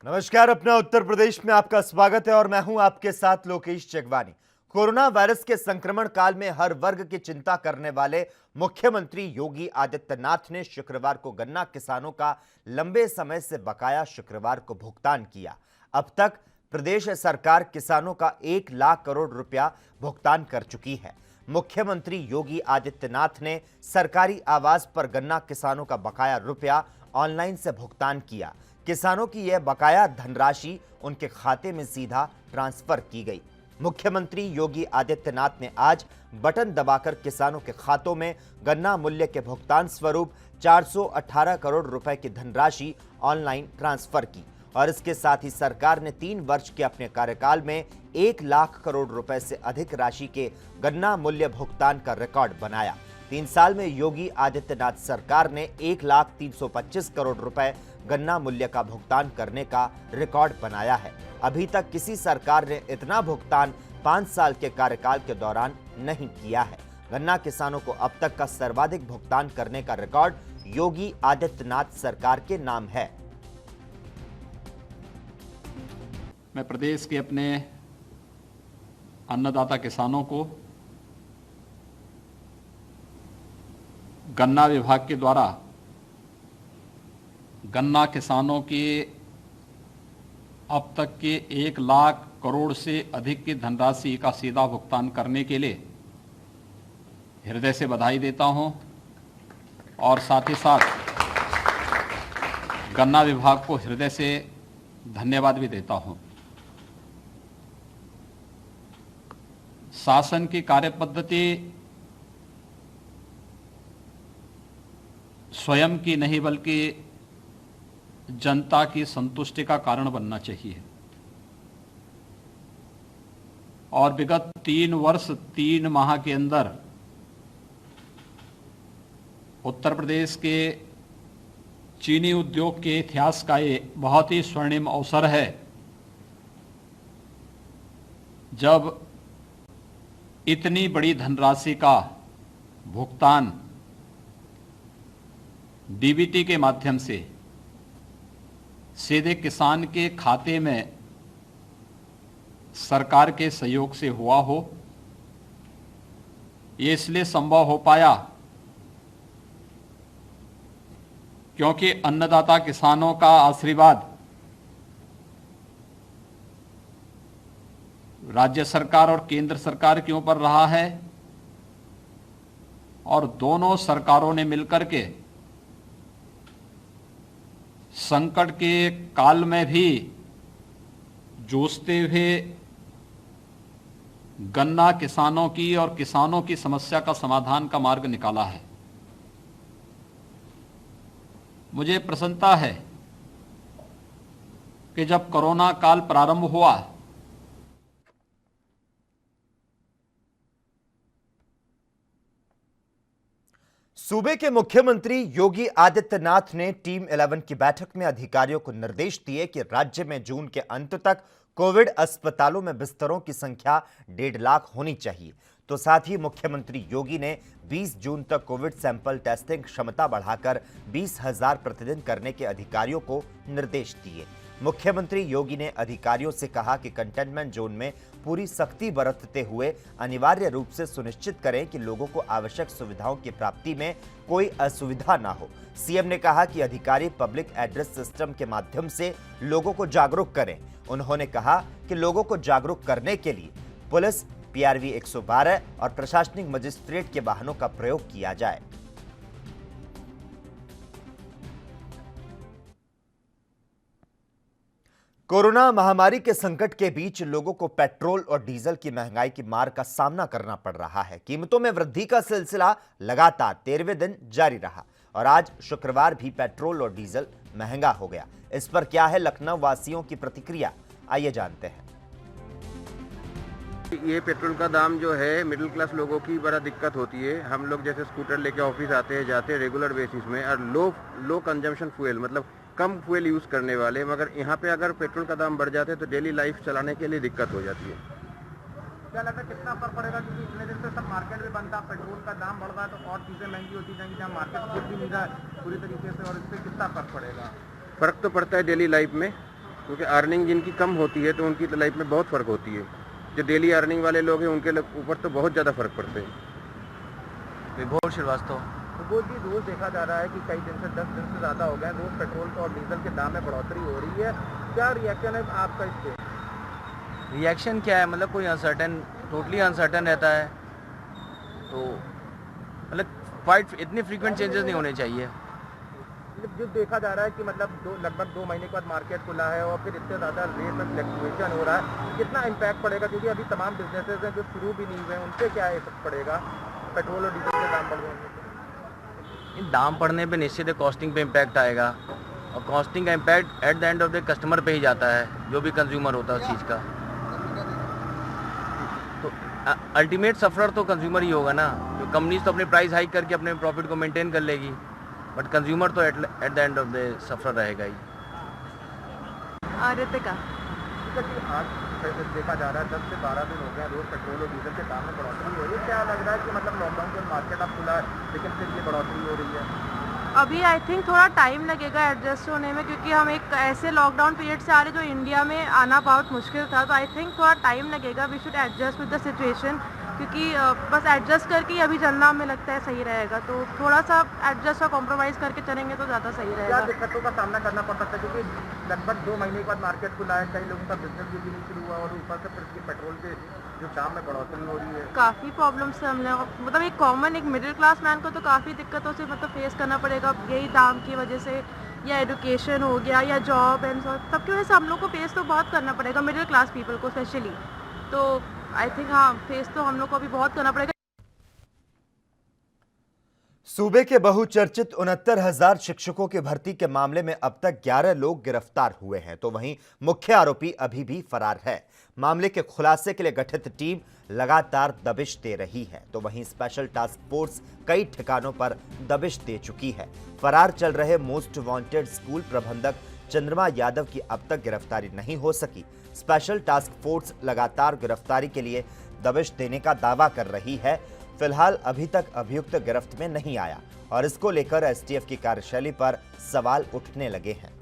नमस्कार, अपना उत्तर प्रदेश में आपका स्वागत है और मैं हूं आपके साथ लोकेश जगवानी। कोरोना वायरस के संक्रमण काल में हर वर्ग की चिंता करने वाले मुख्यमंत्री योगी आदित्यनाथ ने शुक्रवार को गन्ना किसानों का लंबे समय से बकाया शुक्रवार को भुगतान किया। अब तक प्रदेश सरकार किसानों का 1 लाख करोड़ रुपया भुगतान कर चुकी है। मुख्यमंत्री योगी आदित्यनाथ ने सरकारी आवास पर गन्ना किसानों का बकाया रुपया ऑनलाइन से भुगतान किया। किसानों की यह बकाया धनराशि उनके खाते में सीधा ट्रांसफर की गई। मुख्यमंत्री योगी आदित्यनाथ ने आज बटन दबाकर किसानों के खातों में गन्ना मूल्य के भुगतान स्वरूप 418 करोड़ रुपए की धनराशि ऑनलाइन ट्रांसफर की और इसके साथ ही सरकार ने 3 वर्ष के अपने कार्यकाल में 1 लाख करोड़ रुपए से अधिक राशि के गन्ना मूल्य भुगतान का रिकॉर्ड बनाया। 3 साल में योगी आदित्यनाथ सरकार ने 1,325 करोड़ रुपए गन्ना मूल्य का भुगतान करने का रिकॉर्ड बनाया है। अभी तक किसी सरकार ने इतना भुगतान 5 साल के कार्यकाल के दौरान नहीं किया है। गन्ना किसानों को अब तक का सर्वाधिक भुगतान करने का रिकॉर्ड योगी आदित्यनाथ सरकार के नाम है। मैं प्रदेश के अपने अन्नदाता किसानों को गन्ना विभाग के द्वारा गन्ना किसानों के अब तक के 1 लाख करोड़ से अधिक की धनराशि का सीधा भुगतान करने के लिए हृदय से बधाई देता हूं और साथ ही साथ गन्ना विभाग को हृदय से धन्यवाद भी देता हूं। शासन की कार्यपद्धति स्वयं की नहीं बल्कि जनता की संतुष्टि का कारण बनना चाहिए और विगत 3 वर्ष 3 माह के अंदर उत्तर प्रदेश के चीनी उद्योग के इतिहास का ये बहुत ही स्वर्णिम अवसर है जब इतनी बड़ी धनराशि का भुगतान डीबीटी के माध्यम से सीधे किसान के खाते में सरकार के सहयोग से हुआ हो। ये इसलिए संभव हो पाया क्योंकि अन्नदाता किसानों का आशीर्वाद राज्य सरकार और केंद्र सरकार के ऊपर रहा है और दोनों सरकारों ने मिलकर के संकट के काल में भी जूझते हुए गन्ना किसानों की और किसानों की समस्या का समाधान का मार्ग निकाला है। मुझे प्रसन्नता है कि जब कोरोना काल प्रारंभ हुआ सूबे के मुख्यमंत्री योगी आदित्यनाथ ने टीम 11 की बैठक में अधिकारियों को निर्देश दिए कि राज्य में जून के अंत तक कोविड अस्पतालों में बिस्तरों की संख्या 1.5 लाख होनी चाहिए। तो साथ ही मुख्यमंत्री योगी ने 20 जून तक कोविड सैंपल टेस्टिंग क्षमता बढ़ाकर 20,000 प्रतिदिन करने के अधिकारियों को निर्देश दिए। मुख्यमंत्री योगी ने अधिकारियों से कहा कि कंटेनमेंट जोन में पूरी सख्ती बरतते हुए अनिवार्य रूप से सुनिश्चित करें कि लोगों को आवश्यक सुविधाओं की प्राप्ति में कोई असुविधा ना हो। सीएम ने कहा कि अधिकारी पब्लिक एड्रेस सिस्टम के माध्यम से लोगों को जागरूक करें। उन्होंने कहा कि लोगों को जागरूक करने के लिए पुलिस, पीआरवी 112 और प्रशासनिक मजिस्ट्रेट के वाहनों का प्रयोग किया जाए। कोरोना महामारी के संकट के बीच लोगों को पेट्रोल और डीजल की महंगाई की मार का सामना करना पड़ रहा है। कीमतों में वृद्धि का सिलसिला लगातार 13वें दिन जारी रहा और आज शुक्रवार भी पेट्रोल और डीजल महंगा हो गया। इस पर क्या है लखनऊ वासियों की प्रतिक्रिया, आइए जानते हैं। ये पेट्रोल का दाम जो है मिडिल क्लास लोगों की बड़ा दिक्कत होती है। हम लोग जैसे स्कूटर लेके ऑफिस आते हैं जाते हैं रेगुलर बेसिस में और लो कंजम्पशन फ्यूल मतलब कम फ्यूल यूज़ करने वाले, मगर यहाँ पे अगर पेट्रोल का दाम बढ़ जाते तो डेली लाइफ चलाने के लिए दिक्कत हो जाती है। क्या लगता है कितना फर्क पड़ेगा, क्योंकि इतने दिन से सब मार्केट में बनता, पेट्रोल का दाम बढ़ रहा है तो और चीज़ें महंगी होती जाएंगी, जहाँ मार्केट खुद भी नहीं रहा है पूरी तरीके से, और इससे कितना फर्क पड़ेगा? फ़र्क तो पड़ता है डेली लाइफ में, क्योंकि अर्निंग जिनकी कम होती है तो उनकी तो लाइफ में बहुत फ़र्क होती है। जो डेली अर्निंग वाले लोग हैं उनके ऊपर तो बहुत ज़्यादा फ़र्क पड़ते हैं। विभोर श्रीवास्तव। वो जी रोज़ देखा जा रहा है कि कई दिन से 10 दिन से ज़्यादा हो गए, रोज़ पेट्रोल और डीजल के दाम में बढ़ोतरी हो रही है। क्या रिएक्शन है आपका इस पे? रिएक्शन क्या है, मतलब कोई टोटली अनसर्टन रहता है, तो मतलब क्वाइट इतने फ्रीक्वेंट चेंजेस नहीं होने चाहिए। जो देखा जा रहा है कि मतलब लगभग 2 महीने के बाद मार्केट खुला है और फिर इतने ज़्यादा रेट में फ्लक्चुएशन हो रहा है, कितना इम्पैक्ट पड़ेगा? क्योंकि अभी तमाम बिजनेसेस हैं जो शुरू भी नहीं हुए हैं, उन पर क्या इफेक्ट पड़ेगा पेट्रोल और डीजल के दाम बढ़ जाएंगे? इन दाम बढ़ने पे निश्चित है कॉस्टिंग पे इम्पैक्ट आएगा, और कॉस्टिंग का impact at the end of the customer पे ही जाता है, जो भी कंज्यूमर होता है उस चीज़ का। तो अल्टीमेट सफरर तो कंज्यूमर ही होगा ना। तो कंपनीज तो अपने प्राइस हाइक करके अपने प्रॉफिट को मेंटेन कर लेगी, बट कंज्यूमर तो at the end of the sufferer रहेगा ही। रितिका। आज देखा जा रहा है 10 से 12 दिन हो गए रोज़ पेट्रोल और डीजल के दाम में बढ़ोतरी हो रही है। क्या लग रहा है कि मतलब लॉकडाउन के मार्केट अब खुला है लेकिन फिर ये बढ़ोतरी हो रही है? अभी आई थिंक थोड़ा टाइम लगेगा एडजस्ट होने में, क्योंकि हम एक ऐसे लॉकडाउन पीरियड से आ रहे जो इंडिया में आना बहुत मुश्किल था, तो आई थिंक थोड़ा टाइम लगेगा। We should adjust with the situation, क्योंकि बस एडजस्ट करके ही अभी चलना हमें लगता है सही रहेगा। तो थोड़ा सा एडजस्ट और कॉम्प्रोमाइज़ करके चलेंगे तो ज़्यादा सही क्या रहेगा। दिक्कतों का सामना करना पड़ सकता है? क्योंकि लगभग 2 महीने के बाद मार्केट खुला है, कई लोगों का बिजनेस भी नहीं शुरू हुआ और ऊपर से फिर पेट्रोल के जो दाम में बढ़ोतरी हो रही है। काफ़ी प्रॉब्लम्स है हमने, मतलब एक कॉमन एक मिडिल क्लास मैन को तो काफ़ी दिक्कतों से मतलब फेस करना पड़ेगा यही दाम की वजह से, या एजुकेशन हो गया या जॉब एंड सबकी वजह से हम लोग को फेस तो बहुत करना पड़ेगा, मिडिल क्लास पीपल को स्पेशली। तो आई थिंक हाँ, फेस तो हम लोग को अभी बहुत करना पड़ेगा। सूबे के बहुचर्चित 69,000 शिक्षकों की भर्ती के मामले में अब तक 11 लोग गिरफ्तार हुए हैं, तो वहीं मुख्य आरोपी अभी भी फरार है। मामले के खुलासे के लिए गठित टीम लगातार दबिश दे रही है, तो वहीं स्पेशल टास्क फोर्स कई ठिकानों पर दबिश दे चुकी है। फरार चल रहे मोस्ट वांटेड स्कूल प्रबंधक चंद्रमा यादव की अब तक गिरफ्तारी नहीं हो सकी। स्पेशल टास्क फोर्स लगातार गिरफ्तारी के लिए दबिश देने का दावा कर रही है। फिलहाल अभी तक अभियुक्त गिरफ्त में नहीं आया और इसको लेकर एसटीएफ की कार्यशैली पर सवाल उठने लगे हैं।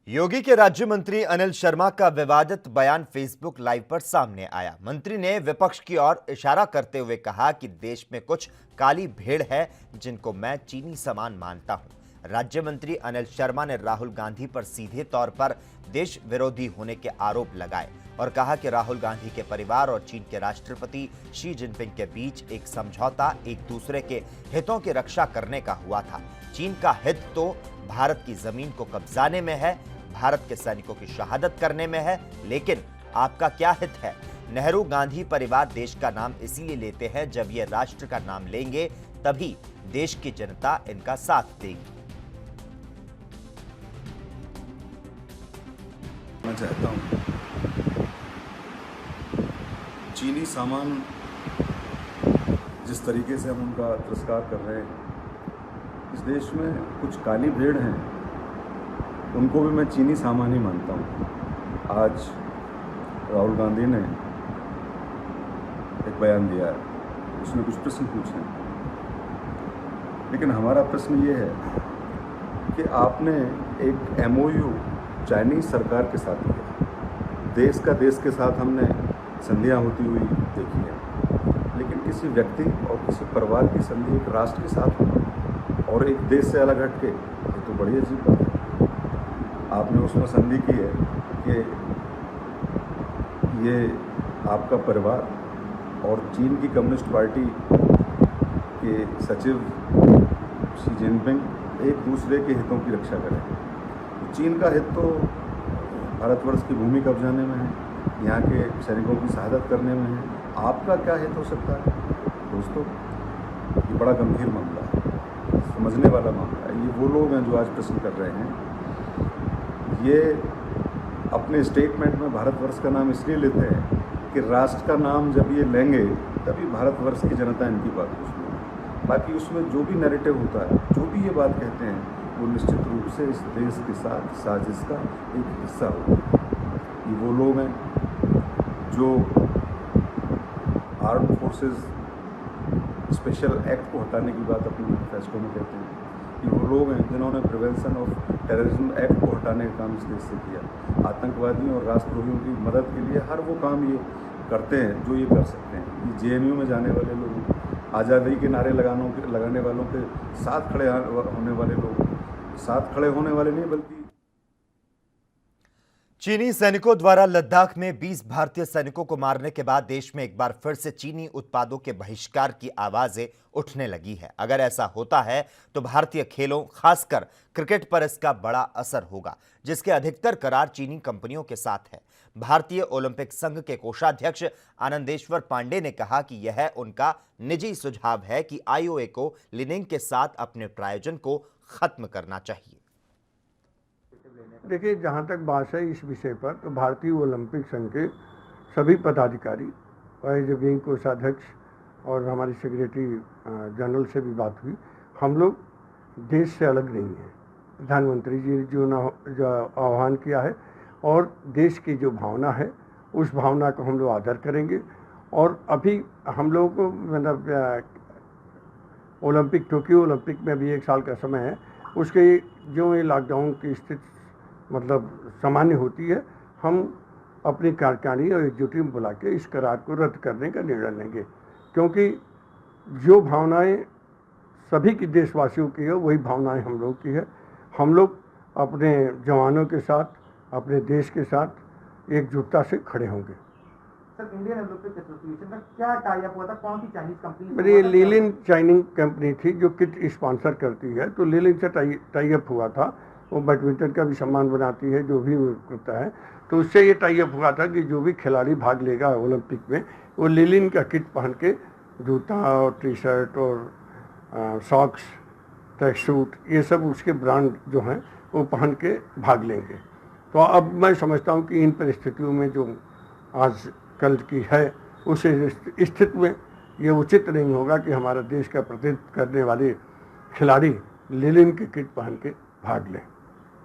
योगी के राज्य मंत्री अनिल शर्मा का विवादित बयान फेसबुक लाइव पर सामने आया। मंत्री ने विपक्ष की ओर इशारा करते हुए कहा कि देश में कुछ काली भेड़ है जिनको मैं चीनी समान मानता हूं। राज्य मंत्री अनिल शर्मा ने राहुल गांधी पर सीधे तौर पर देश विरोधी होने के आरोप लगाए और कहा कि राहुल गांधी के परिवार और चीन के राष्ट्रपति शी जिनपिंग के बीच एक समझौता एक दूसरे के हितों की रक्षा करने का हुआ था। चीन का हित तो भारत की जमीन को कब्जाने में है, भारत के सैनिकों की शहादत करने में है, लेकिन आपका क्या हित है? नेहरू गांधी परिवार देश का नाम इसीलिए लेते हैं, जब ये राष्ट्र का नाम लेंगे तभी देश की जनता इनका साथ देगी। मैं चाहता हूँ चीनी सामान जिस तरीके से हम उनका तिरस्कार कर रहे हैं, इस देश में कुछ काली भेड़ हैं, उनको भी मैं चीनी सामान ही मानता हूँ। आज राहुल गांधी ने एक बयान दिया है, उसने कुछ प्रश्न पूछे हैं, लेकिन हमारा प्रश्न ये है कि आपने एक MOU चाइनीज़ सरकार के साथ किया, देश के साथ हमने संधियाँ होती हुई देखी है, लेकिन किसी व्यक्ति और किसी परिवार की संधि एक राष्ट्र के साथ होना और एक देश से अलग हट के, ये तो बड़ी अजीब बात है। आपने उसमें संधि की है कि ये आपका परिवार और चीन की कम्युनिस्ट पार्टी के सचिव शी जिनपिंग एक दूसरे के हितों की रक्षा करें। चीन का हित तो भारतवर्ष की भूमि कब्जाने में है, यहाँ के सैनिकों की शहादत करने में है। आपका क्या हित हो सकता है? दोस्तों, ये बड़ा गंभीर मामला है, समझने वाला मामला है। ये वो लोग हैं जो आज प्रश्न कर रहे हैं, ये अपने स्टेटमेंट में भारतवर्ष का नाम इसलिए लेते हैं कि राष्ट्र का नाम जब ये लेंगे तभी भारतवर्ष की जनता इनकी बात पूछेगी। बाकी उसमें जो भी नैरेटिव होता है, जो भी ये बात कहते हैं, वो निश्चित रूप से इस देश के साथ साजिश का एक हिस्सा होगा। ये वो लोग हैं जो आर्म्ड फोर्सेस स्पेशल एक्ट को हटाने की बात अपने मैनिफेस्टो में कहते हैं कि वो लोग हैं जिन्होंने प्रिवेंशन ऑफ टेररिज्म एक्ट को हटाने का काम इस देश से किया। आतंकवादियों और राष्ट्रद्रोहियों की मदद के लिए हर वो काम ये करते हैं जो ये कर सकते हैं। ये जेएनयू में जाने वाले लोग, आज़ादी के नारे लगाने वालों के साथ खड़े होने वाले लोग, साथ खड़े होने वाले नहीं बल्कि चीनी सैनिकों द्वारा लद्दाख में 20 भारतीय सैनिकों को मारने के बाद देश में एक बार फिर से चीनी उत्पादों के बहिष्कार की आवाजें उठने लगी है। अगर ऐसा होता है तो भारतीय खेलों, खासकर क्रिकेट पर इसका बड़ा असर होगा, जिसके अधिकतर करार चीनी कंपनियों के साथ है। भारतीय ओलंपिक संघ के कोषाध्यक्ष आनंदेश्वर पांडे ने कहा कि यह उनका निजी सुझाव है कि आईओए को लिनिंग के साथ अपने प्रायोजन को खत्म करना चाहिए। देखिए, जहाँ तक बात है इस विषय पर, तो भारतीय ओलंपिक संघ के सभी पदाधिकारी और जो विंग कोषाध्यक्ष और हमारी सेक्रेटरी जनरल से भी बात हुई। हम लोग देश से अलग नहीं हैं। प्रधानमंत्री जी जो आह्वान किया है और देश की जो भावना है उस भावना को हम लोग आदर करेंगे। और अभी हम लोगों को मतलब ओलंपिक, टोक्यो ओलंपिक में अभी 1 साल का समय है, उसके जो ये लॉकडाउन की स्थिति मतलब सामान्य होती है, हम अपनी कार्यकारिणी और एकजुटी में बुला के इस करार को रद्द करने का निर्णय लेंगे। क्योंकि जो भावनाएं सभी की देशवासियों की है वही भावनाएं हम लोग की है। हम लोग अपने जवानों के साथ, अपने देश के साथ एकजुटता से खड़े होंगे। सर, इंडियन ओलंपिक एसोसिएशन का क्या टाई अप हुआ था? कौन सी चाइनीज कंपनी? मेरी लीलिन चाइनीज कंपनी थी जो किट स्पॉन्सर करती है, तो लीलिन से टाई अप हुआ था। वो बैडमिंटन का भी सामान बनाती है, जो भी करता है, तो उससे ये टाई अप हुआ था कि जो भी खिलाड़ी भाग लेगा ओलंपिक में वो लीलिन का किट पहन के, जूता और टी शर्ट और सॉक्स, ट्रैक सूट, ये सब उसके ब्रांड जो हैं वो पहन के भाग लेंगे। तो अब मैं समझता हूँ कि इन परिस्थितियों में जो आज कल की है उस स्थिति में ये उचित नहीं होगा कि हमारा देश का प्रतिनिधित्व करने वाले खिलाड़ी लीलिन के किट पहन के भाग लें।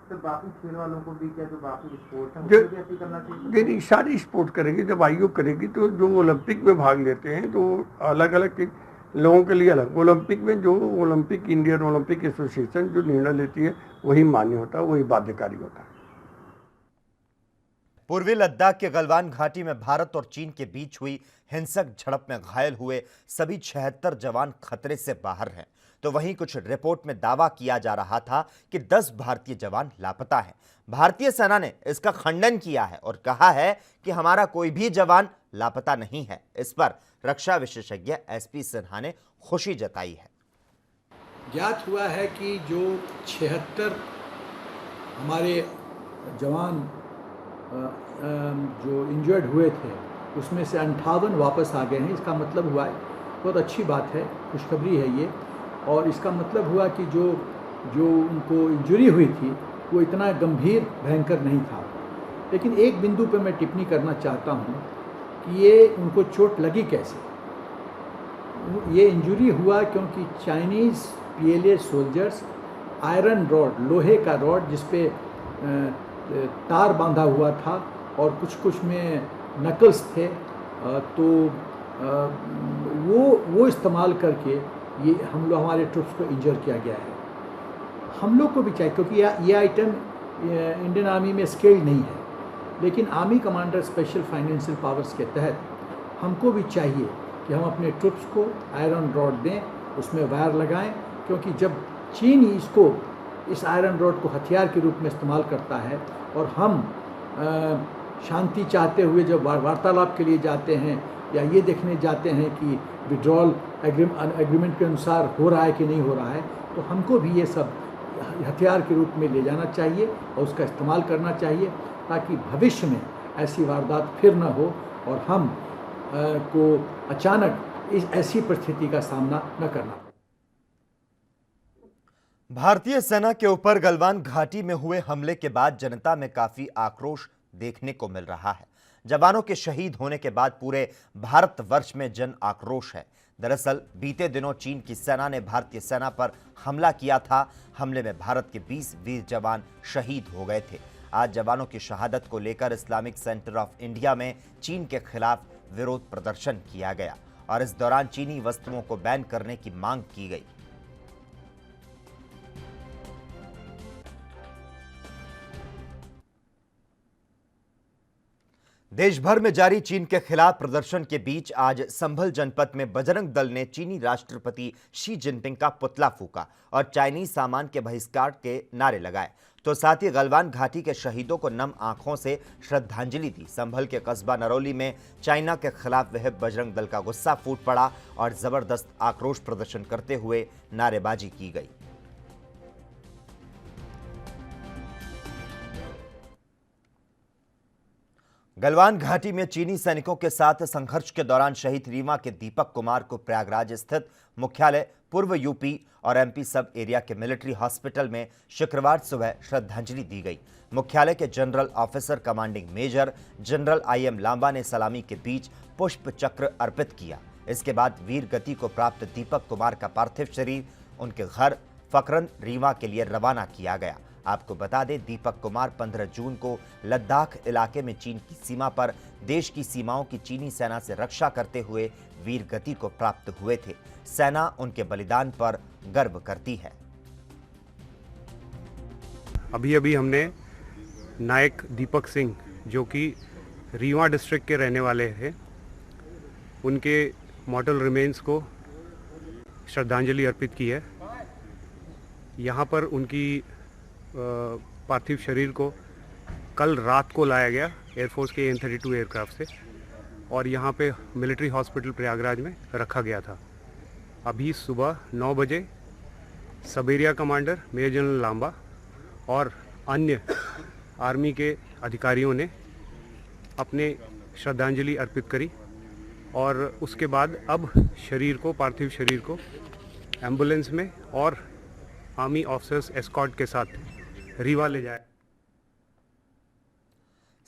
तो बाकी खेल वालों को भी क्या, जो बाकी स्पोर्ट है उसको भी ऐसे करना चाहिए? नहीं, सारी स्पोर्ट करेगी। जब आईओ करेगी तो जो ओलंपिक में भाग लेते हैं तो अलग अलग लोगों के लिए अलग। ओलंपिक में जो ओलंपिक, इंडियन ओलंपिक एसोसिएशन जो निर्णय लेती है वही मान्य होता है, वही बाध्यकारी होता है। पूर्वी लद्दाख के गलवान घाटी में भारत और चीन के बीच हुई हिंसक झड़प में घायल हुए सभी 76 जवान खतरे से बाहर हैं। तो वहीं कुछ रिपोर्ट में दावा किया जा रहा था कि 10 भारतीय जवान लापता हैं। भारतीय सेना ने इसका खंडन किया है और कहा है कि हमारा कोई भी जवान लापता नहीं है। इस पर रक्षा विशेषज्ञ एसपी सिन्हा ने खुशी जताई है। ज्ञात हुआ है कि जो 76 हमारे जवान जो इंजर्ड हुए थे उसमें से 58 वापस आ गए हैं। इसका मतलब हुआ है, बहुत अच्छी बात है, खुशखबरी है ये। और इसका मतलब हुआ कि जो उनको इंजरी हुई थी वो इतना गंभीर, भयंकर नहीं था। लेकिन एक बिंदु पर मैं टिप्पणी करना चाहता हूँ कि ये उनको चोट लगी कैसे। ये इंजरी हुआ क्योंकि Chinese PLA soldiers iron rod, लोहे का रॉड जिस पे तार बांधा हुआ था और कुछ में नकल्स थे, तो वो इस्तेमाल करके ये हमारे ट्रुप्स को इंजर किया गया है। हम लोग को भी चाहिए, क्योंकि ये आइटम इंडियन आर्मी में स्किल्ड नहीं है, लेकिन army commander special financial powers के तहत हमको भी चाहिए कि हम अपने ट्रुप्स को आयरन रॉड दें, उसमें वायर लगाएं, क्योंकि जब चीन इस आयरन रॉड को हथियार के रूप में इस्तेमाल करता है और हम शांति चाहते हुए जब वार्तालाप के लिए जाते हैं या ये देखने जाते हैं कि विड्रॉल एग्रीमेंट के अनुसार हो रहा है कि नहीं हो रहा है, तो हमको भी ये सब हथियार के रूप में ले जाना चाहिए और उसका इस्तेमाल करना चाहिए, ताकि भविष्य में ऐसी वारदात फिर न हो और हम को अचानक ऐसी परिस्थिति का सामना न करना। भारतीय सेना के ऊपर गलवान घाटी में हुए हमले के बाद जनता में काफी आक्रोश देखने को मिल रहा है। जवानों के शहीद होने के बाद पूरे भारतवर्ष में जन आक्रोश है। दरअसल बीते दिनों चीन की सेना ने भारतीय सेना पर हमला किया था। हमले में भारत के 20 वीर जवान शहीद हो गए थे। आज जवानों की शहादत को लेकर इस्लामिक सेंटर ऑफ इंडिया में चीन के खिलाफ विरोध प्रदर्शन किया गया और इस दौरान चीनी वस्तुओं को बैन करने की मांग की गई। देश भर में जारी चीन के खिलाफ प्रदर्शन के बीच आज संभल जनपद में बजरंग दल ने चीनी राष्ट्रपति शी जिनपिंग का पुतला फूंका और चाइनीज सामान के बहिष्कार के नारे लगाए, तो साथ ही गलवान घाटी के शहीदों को नम आंखों से श्रद्धांजलि दी। संभल के कस्बा नरौली में चाइना के खिलाफ वह बजरंग दल का गुस्सा फूट पड़ा और जबरदस्त आक्रोश प्रदर्शन करते हुए नारेबाजी की गई। गलवान घाटी में चीनी सैनिकों के साथ संघर्ष के दौरान शहीद रीवा के दीपक कुमार को प्रयागराज स्थित मुख्यालय पूर्व यूपी और एमपी सब एरिया के मिलिट्री हॉस्पिटल में शुक्रवार सुबह श्रद्धांजलि दी गई। मुख्यालय के general officer commanding major general IM Lamba ने सलामी के बीच पुष्प चक्र अर्पित किया। इसके बाद वीर गति को प्राप्त दीपक कुमार का पार्थिव शरीर उनके घर फकरन रीवा के लिए रवाना किया गया। आपको बता दें, दीपक कुमार 15 जून को लद्दाख इलाके में चीन की सीमा पर देश की सीमाओं की चीनी सेना से रक्षा करते हुए वीर गति को प्राप्त हुए थे। सेना उनके बलिदान पर गर्व करती है। अभी अभी हमने नायक दीपक सिंह, जो कि रीवा डिस्ट्रिक्ट के रहने वाले हैं, उनके मॉर्टल रिमेन्स को श्रद्धांजलि अर्पित की है। यहाँ पर उनकी पार्थिव शरीर को कल रात को लाया गया एयरफोर्स के AN-32 एयरक्राफ्ट से और यहाँ पे मिलिट्री हॉस्पिटल प्रयागराज में रखा गया था। अभी सुबह 9 बजे सब area commander major general Lamba और अन्य आर्मी के अधिकारियों ने अपने श्रद्धांजलि अर्पित करी और उसके बाद अब पार्थिव शरीर को एम्बुलेंस में और आर्मी ऑफिसर्स एस्कॉर्ट के साथ रीवा ले जाए।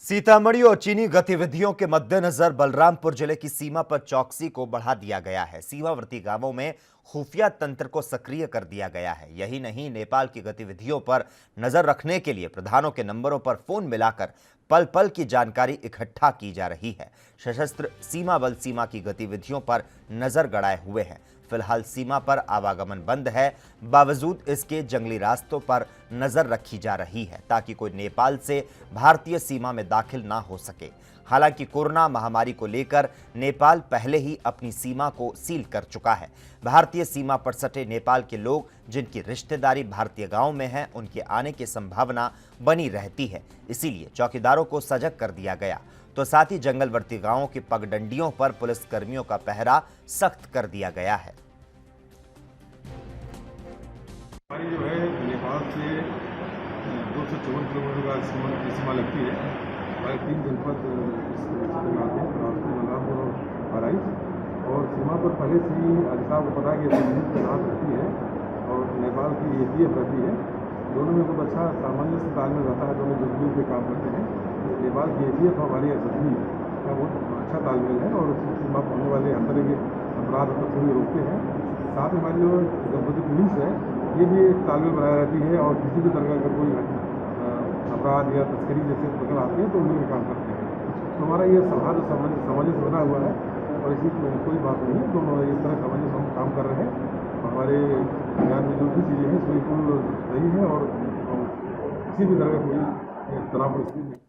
सीतामढ़ी और चीनी गतिविधियों के मद्देनजर बलरामपुर जिले की सीमा पर चौकसी को बढ़ा दिया गया है। सीमावर्ती गांवों में खुफिया तंत्र को सक्रिय कर दिया गया है। यही नहीं, नेपाल की गतिविधियों पर नजर रखने के लिए प्रधानों के नंबरों पर फोन मिलाकर पल पल की जानकारी इकट्ठा की जा रही है। सशस्त्र सीमा बल सीमा की गतिविधियों पर नजर गड़ाए हुए हैं। फिलहाल सीमा पर आवागमन बंद है, बावजूद इसके जंगली रास्तों पर नजर रखी जा रही है ताकि कोई नेपाल से भारतीय सीमा में दाखिल ना हो सके। हालांकि कोरोना महामारी को लेकर नेपाल पहले ही अपनी सीमा को सील कर चुका है। भारतीय सीमा पर सटे नेपाल के लोग जिनकी रिश्तेदारी भारतीय गांव में है, उनके आने की संभावना बनी रहती है। इसीलिए चौकीदारों को सजग कर दिया गया, तो साथ ही जंगलवर्ती गांवों की पगडंडियों पर पुलिस कर्मियों का पहरा सख्त कर दिया गया है। हमारी जो है नेपाल से 254 किलोमीटर की सीमा लगती है। हमारे 3 जनपद इसमें आते हैं, बलरामपुर और बहराइच। और सीमा पर पहले से ही अधिकार को पता है कि तैनात रहती है और नेपाल की ATF रहती है। दोनों में बहुत अच्छा सामंजस्य तालमेल रहता है, दोनों जुगनू पे काम करते हैं। नेपाल की ATF और हमारी SSB का बहुत अच्छा तालमेल है और सीमा पर होने वाले हर तरह के अपराध को रोकते हैं। साथ ही हमारी जो जनपद पुलिस है, ये भी एक तालमेल बनाए रहती है और किसी भी तरह का कोई अपराध या तस्करी जैसे पकड़ आते हैं तो उनमें काम करते हैं। तो हमारा ये सामंजस्य बना हुआ है और इसी कोई बात नहीं है। तो इस तरह सामंजस्य हम काम कर रहे हैं। हमारे ज्ञान में जो भी चीज़ें हैं बिल्कुल सही है और किसी भी तरह का कोई तनाव परिस्थिति नहीं।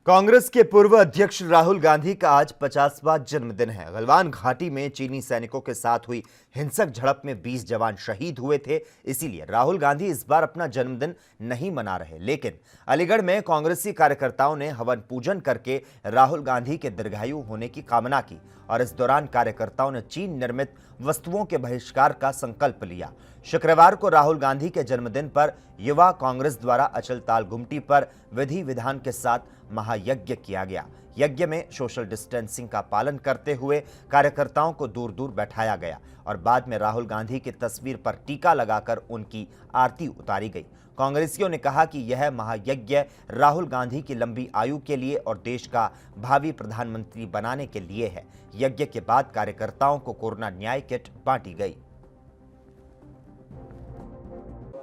कांग्रेस के पूर्व अध्यक्ष राहुल गांधी का आज 50वां जन्मदिन है। गलवान घाटी में चीनी सैनिकों के साथ हुई हिंसक झड़प में 20 जवान शहीद हुए थे। इसीलिए राहुल गांधी इस बार अपना जन्मदिन नहीं मना रहे, लेकिन अलीगढ़ में कांग्रेसी कार्यकर्ताओं ने हवन पूजन करके राहुल गांधी के दीर्घायु होने की कामना की और इस दौरान कार्यकर्ताओं ने चीन निर्मित वस्तुओं के बहिष्कार का संकल्प लिया। शुक्रवार को राहुल गांधी के जन्मदिन पर युवा कांग्रेस द्वारा अचल ताल गुमटी पर विधि विधान के साथ महायज्ञ किया गया। यज्ञ में सोशल डिस्टेंसिंग का पालन करते हुए कार्यकर्ताओं को दूर दूर बैठाया गया और बाद में राहुल गांधी की तस्वीर पर टीका लगाकर उनकी आरती उतारी गई। कांग्रेसियों ने कहा कि यह महायज्ञ राहुल गांधी की लंबी आयु के लिए और देश का भावी प्रधानमंत्री बनाने के लिए है। यज्ञ के बाद कार्यकर्ताओं को कोरोना न्याय किट बांटी गई।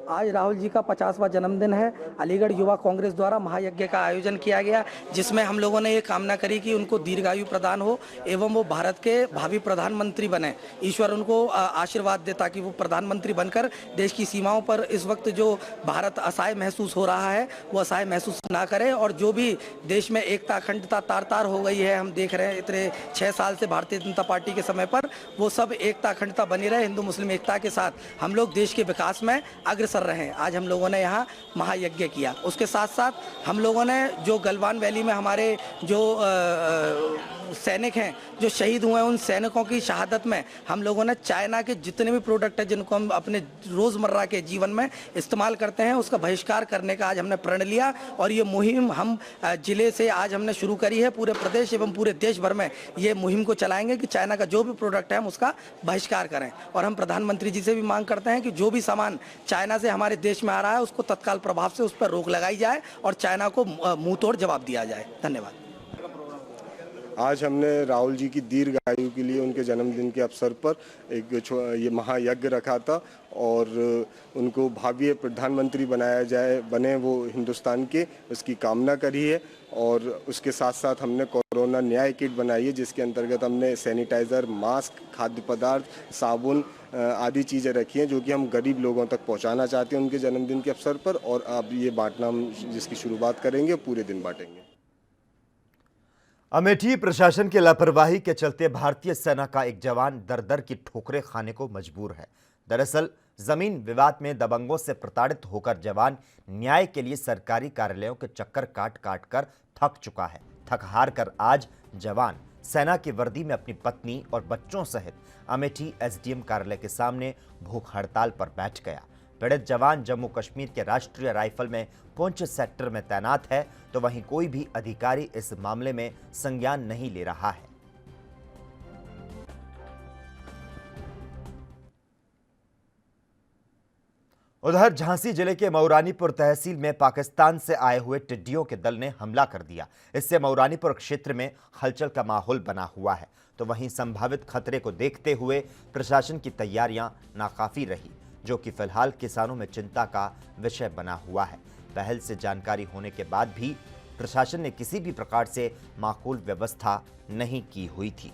आज राहुल जी का 50वां जन्मदिन है। अलीगढ़ युवा कांग्रेस द्वारा महायज्ञ का आयोजन किया गया, जिसमें हम लोगों ने ये कामना करी कि उनको दीर्घायु प्रदान हो एवं वो भारत के भावी प्रधानमंत्री बने। ईश्वर उनको आशीर्वाद दे ताकि वो प्रधानमंत्री बनकर देश की सीमाओं पर इस वक्त जो भारत असहाय महसूस हो रहा है वो असहाय महसूस ना करे, और जो भी देश में एकता अखंडता तार तार हो गई है, हम देख रहे हैं इतने 6 साल से भारतीय जनता पार्टी के समय पर, वो सब एकता अखंडता बनी रहे। हिंदू मुस्लिम एकता के साथ हम लोग देश के विकास में अग्रसर रहे। आज हम लोगों ने यहाँ महायज्ञ किया। उसके साथ साथ हम लोगों ने जो गलवान वैली में हमारे जो सैनिक हैं जो शहीद हुए हैं, उन सैनिकों की शहादत में हम लोगों ने चाइना के जितने भी प्रोडक्ट हैं जिनको हम अपने रोज़मर्रा के जीवन में इस्तेमाल करते हैं, उसका बहिष्कार करने का आज हमने प्रण लिया। और ये मुहिम हम जिले से आज हमने शुरू करी है। पूरे प्रदेश एवं पूरे देश भर में ये मुहिम को चलाएंगे कि चाइना का जो भी प्रोडक्ट है हम उसका बहिष्कार करें। और हम प्रधानमंत्री जी से भी मांग करते हैं कि जो भी सामान चाइना से हमारे देश में आ रहा है उसको तत्काल प्रभाव से उस पर रोक लगाई जाए और चाइना को मुंह तोड़ जवाब दिया जाए। धन्यवाद। आज हमने राहुल जी की दीर्घ आयु के लिए उनके जन्मदिन के अवसर पर एक ये महायज्ञ रखा था और उनको भावी प्रधानमंत्री बनाया जाए, बने वो हिंदुस्तान के, उसकी कामना करी है। और उसके साथ साथ हमने कोरोना न्याय किट बनाई है, जिसके अंतर्गत हमने सैनिटाइज़र, मास्क, खाद्य पदार्थ, साबुन आदि चीज़ें रखी हैं जो कि हम गरीब लोगों तक पहुंचाना चाहते हैं उनके जन्मदिन के अवसर पर। और अब ये बांटना हम जिसकी शुरुआत करेंगे पूरे दिन बांटेंगे। अमेठी प्रशासन की लापरवाही के चलते भारतीय सेना का एक जवान दर दर की ठोकरें खाने को मजबूर है। दरअसल जमीन विवाद में दबंगों से प्रताड़ित होकर जवान न्याय के लिए सरकारी कार्यालयों के चक्कर काट काट कर थक चुका है। थक हार कर आज जवान सेना की वर्दी में अपनी पत्नी और बच्चों सहित अमेठी एसडीएम कार्यालय के सामने भूख हड़ताल पर बैठ गया। पीड़ित जवान जम्मू कश्मीर के राष्ट्रीय राइफल में पुंछ सेक्टर में तैनात है, तो वहीं कोई भी अधिकारी इस मामले में संज्ञान नहीं ले रहा है। उधर झांसी जिले के मऊरानीपुर तहसील में पाकिस्तान से आए हुए टिड्डियों के दल ने हमला कर दिया। इससे मऊरानीपुर क्षेत्र में हलचल का माहौल बना हुआ है, तो वहीं संभावित खतरे को देखते हुए प्रशासन की तैयारियां नाकाफी रही, जो कि फिलहाल किसानों में चिंता का विषय बना हुआ है। पहल से जानकारी होने के बाद भी प्रशासन ने किसी भी प्रकार से माकूल व्यवस्था नहीं की हुई थी।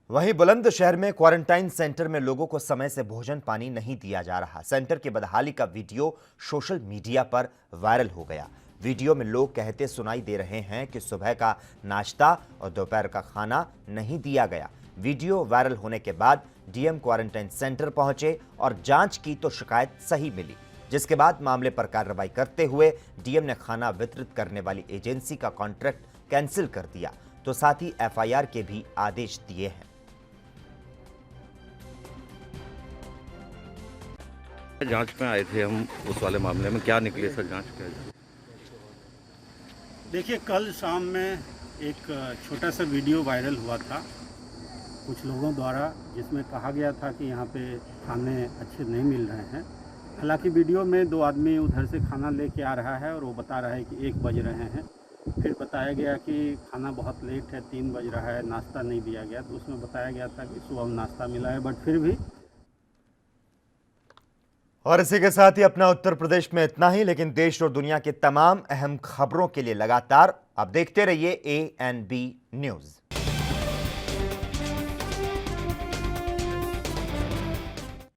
वहीं बुलंदशहर में क्वारंटाइन सेंटर में लोगों को समय से भोजन पानी नहीं दिया जा रहा। सेंटर की बदहाली का वीडियो सोशल मीडिया पर वायरल हो गया। वीडियो में लोग कहते सुनाई दे रहे हैं कि सुबह का नाश्ता और दोपहर का खाना नहीं दिया गया। वीडियो वायरल होने के बाद डीएम क्वारंटाइन सेंटर पहुंचे और जांच की तो शिकायत सही मिली, जिसके बाद मामले पर कार्रवाई करते हुए डीएम ने खाना वितरित करने वाली एजेंसी का कॉन्ट्रैक्ट कैंसिल कर दिया, तो साथ ही एफआईआर के भी आदेश दिए हैं। जांच में आए थे हम उस वाले मामले में, क्या निकले सर जांच क्या? देखिए, कल शाम में एक छोटा सा वीडियो वायरल हुआ था कुछ लोगों द्वारा, जिसमें कहा गया था कि यहाँ पे खाने अच्छे नहीं मिल रहे हैं। हालांकि वीडियो में 2 आदमी उधर से खाना लेके आ रहा है और वो बता रहा है कि 1 बज रहे हैं। फिर बताया गया कि खाना बहुत लेट है, 3 बज रहा है, नाश्ता नहीं दिया गया। तो उसमें बताया गया था कि सुबह नाश्ता मिला है, बट फिर भी। और इसी के साथ ही अपना उत्तर प्रदेश में इतना ही, लेकिन देश और दुनिया के तमाम अहम खबरों के लिए लगातार आप देखते रहिए ANB न्यूज़।